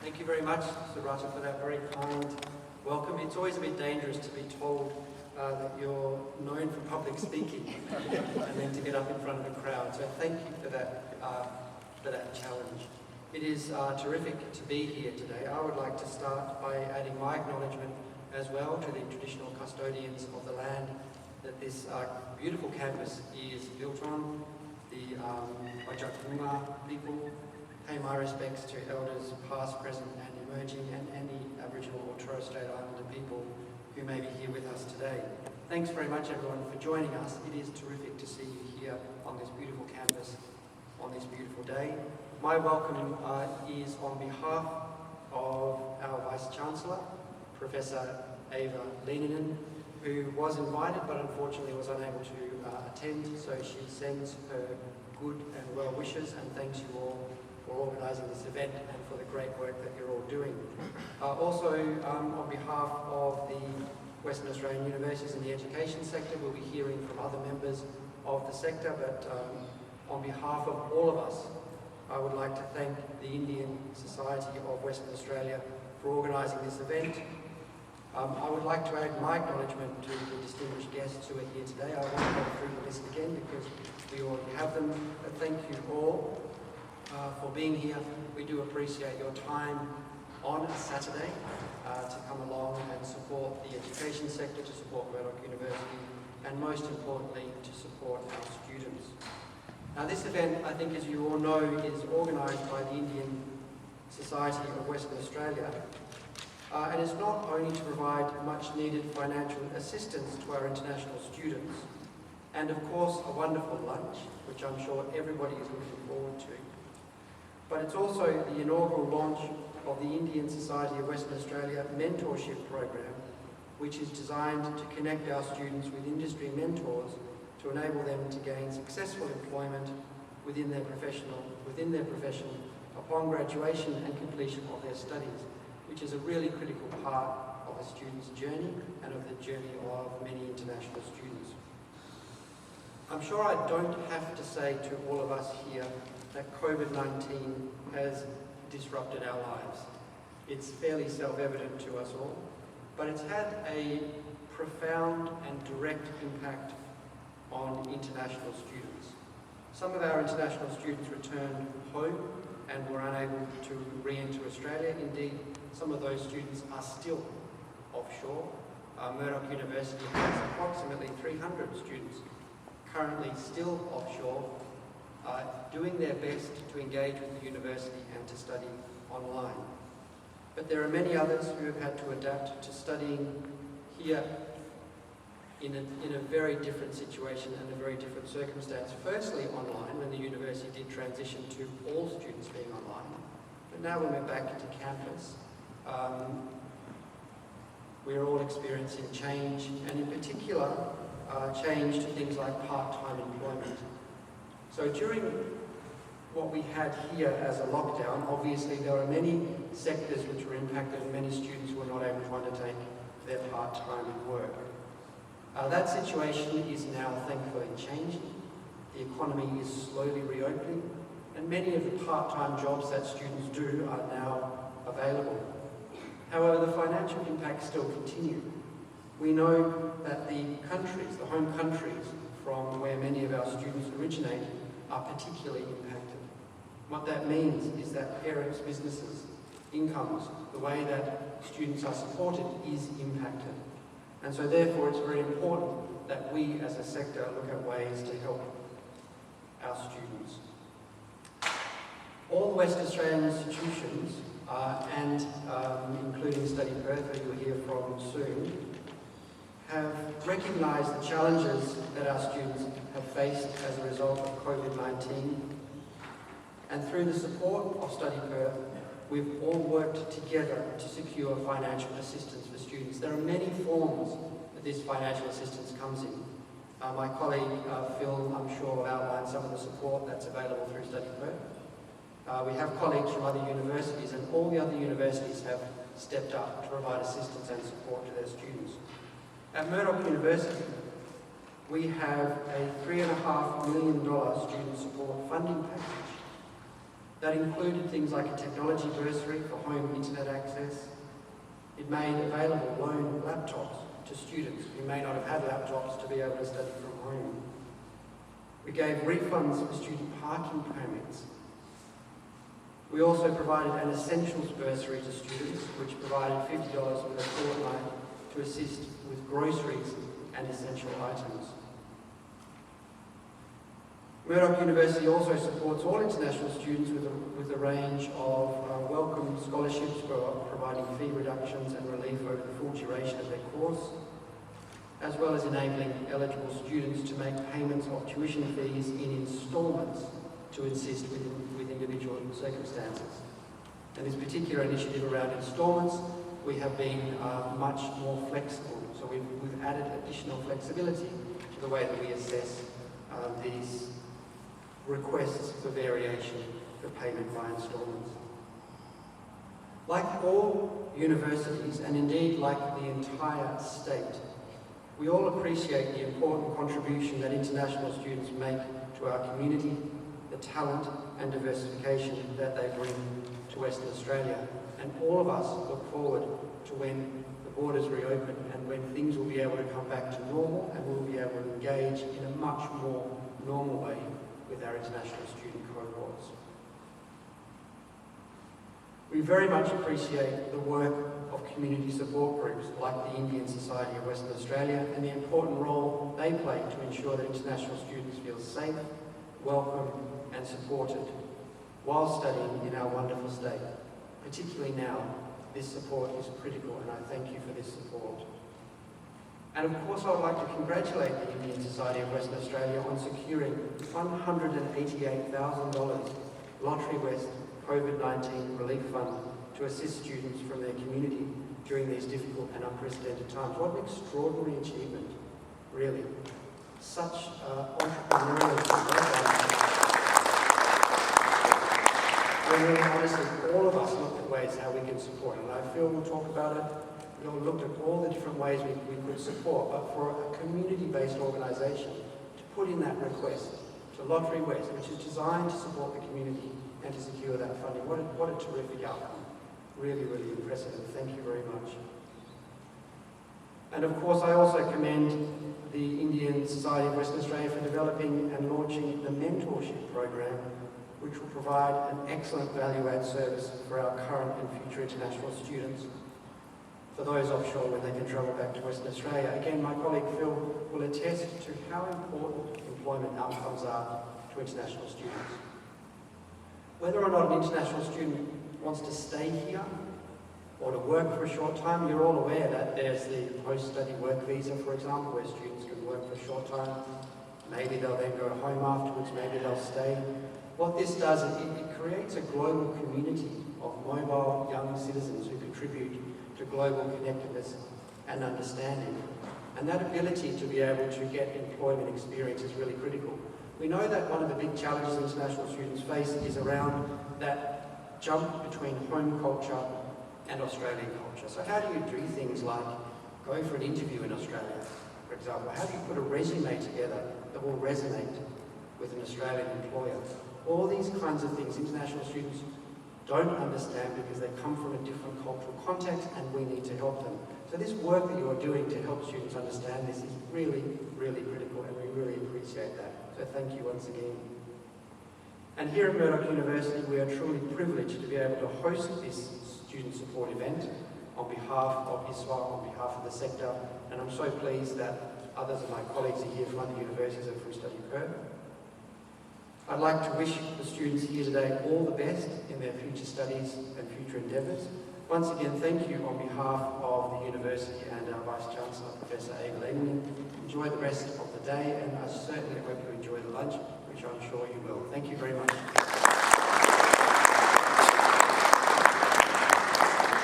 Thank you very much, Surata, for that very kind welcome. It's always a bit dangerous to be told that you're known for public speaking and then to get up in front of a crowd. So thank you for that challenge. It is terrific to be here today. I would like to start by adding my acknowledgement as well to the traditional custodians of the land that this beautiful campus is built on, the Wajakunga people. Pay my respects to elders past, present and emerging, and any Aboriginal or Torres Strait Islander people who may be here with us today. Thanks very much everyone for joining us. It is terrific to see you here on this beautiful campus on this beautiful day. My welcome is on behalf of our Vice-Chancellor, Professor Eva Lieninen, who was invited but unfortunately was unable to attend, so she sends her good and well wishes and thanks you all for organising this event and for the great work that you're all doing. Also, on behalf of the Western Australian universities in the education sector, we'll be hearing from other members of the sector, but on behalf of all of us, I would like to thank the Indian Society of Western Australia for organising this event. I would like to add my acknowledgement to the distinguished guests who are here today. I won't go through the list again because we already have them, but thank you all for being here. We do appreciate your time on a Saturday to come along and support the education sector, to support Murdoch University, and most importantly, to support our students. Now this event, I think as you all know, is organised by the Indian Society of Western Australia, and it's not only to provide much needed financial assistance to our international students, and of course a wonderful lunch, which I'm sure everybody is looking forward to, but it's also the inaugural launch of the Indian Society of Western Australia mentorship program, which is designed to connect our students with industry mentors to enable them to gain successful employment within their profession upon graduation and completion of their studies, which is a really critical part of a student's journey and of the journey of many international students. I'm sure I don't have to say to all of us here that COVID-19 has disrupted our lives. It's fairly self-evident to us all, but it's had a profound and direct impact on international students. Some of our international students returned home and were unable to re-enter Australia. Indeed, some of those students are still offshore. Murdoch University has approximately 300 students currently still offshore, doing their best to engage with the university and to study online. But there are many others who have had to adapt to studying here in a very different situation and a very different circumstance. Firstly online, when the university did transition to all students being online, but now when we're back to campus, we're all experiencing change, and in particular change to things like part-time employment. So during what we had here as a lockdown, obviously there are many sectors which were impacted and many students who were not able to undertake their part-time work. That situation is now thankfully changing. The economy is slowly reopening, and many of the part-time jobs that students do are now available. However, the financial impacts still continue. We know that the home countries from where many of our students originate are particularly impacted. What that means is that parents' businesses, incomes, the way that students are supported is impacted. And so therefore it's very important that we as a sector look at ways to help our students. All West Australian institutions, and including Study Perth, who you'll hear from soon, have recognised the challenges that our students have faced as a result of COVID-19. And through the support of Study Perth, we've all worked together to secure financial assistance for students. There are many forms that this financial assistance comes in. My colleague Phil, I'm sure, will outline some of the support that's available through Study Perth. We have colleagues from other universities, and all the other universities have stepped up to provide assistance and support to their students. At Murdoch University, we have a $3.5 million student support funding package That included things like a technology bursary for home internet access. It made available loan laptops to students who may not have had laptops to be able to study from home. We gave refunds for student parking permits. We also provided an essentials bursary to students, which provided $50 for a fortnight to assist with groceries and essential items. Murdoch University also supports all international students with a range of welcome scholarships for providing fee reductions and relief over the full duration of their course, as well as enabling eligible students to make payments of tuition fees in instalments to assist with individual circumstances. And this particular initiative around instalments, we have been much more flexible. So we've added additional flexibility to the way that we assess these requests for variation for payment by instalments. Like all universities, and indeed like the entire state, we all appreciate the important contribution that international students make to our community, the talent and diversification that they bring to Western Australia. And all of us look forward to when the borders reopen and when things will be able to come back to normal and we'll be able to engage in a much more normal way with our international student cohorts. We very much appreciate the work of community support groups like the Indian Society of Western Australia and the important role they play to ensure that international students feel safe, welcome and supported while studying in our wonderful state. Particularly now, this support is critical and I thank you for this support. And of course I would like to congratulate the Indian Society of Western Australia on securing $188,000 Lottery West COVID-19 Relief Fund to assist students from their community during these difficult and unprecedented times. What an extraordinary achievement, really. Such entrepreneurial when really honestly all of us looked at ways how we can support, and I feel we'll talk about it. We all looked at all the different ways we could support, but for a community-based organisation to put in that request to Lottery West, which is designed to support the community and to secure that funding, what a terrific outcome. Really, really impressive, and thank you very much. And of course I also commend the Indian Society of Western Australia for developing and launching the mentorship program, which will provide an excellent value-add service for our current and future international students, for those offshore when they can travel back to Western Australia. Again, my colleague Phil will attest to how important employment outcomes are to international students. Whether or not an international student wants to stay here or to work for a short time, you're all aware that there's the post-study work visa, for example, where students can work for a short time. Maybe they'll then go home afterwards, maybe they'll stay. What this does is it creates a global community of mobile young citizens who contribute to global connectedness and understanding. And that ability to be able to get employment experience is really critical. We know that one of the big challenges international students face is around that jump between home culture and Australian culture. So how do you do things like go for an interview in Australia, for example? How do you put a resume together that will resonate with an Australian employer? All these kinds of things international students don't understand because they come from a different cultural context and we need to help them. So this work that you're doing to help students understand this is really, really critical and we really appreciate that. So thank you once again. And here at Murdoch University we are truly privileged to be able to host this student support event on behalf of ISWA, on behalf of the sector, and I'm so pleased that others of my colleagues are here from other universities and from Study Perth. I'd like to wish the students here today all the best in their future studies and future endeavours. Once again, thank you on behalf of the University and our Vice-Chancellor, Professor Egelenian. Enjoy the rest of the day, and I certainly hope you enjoy the lunch, which I'm sure you will. Thank you very much.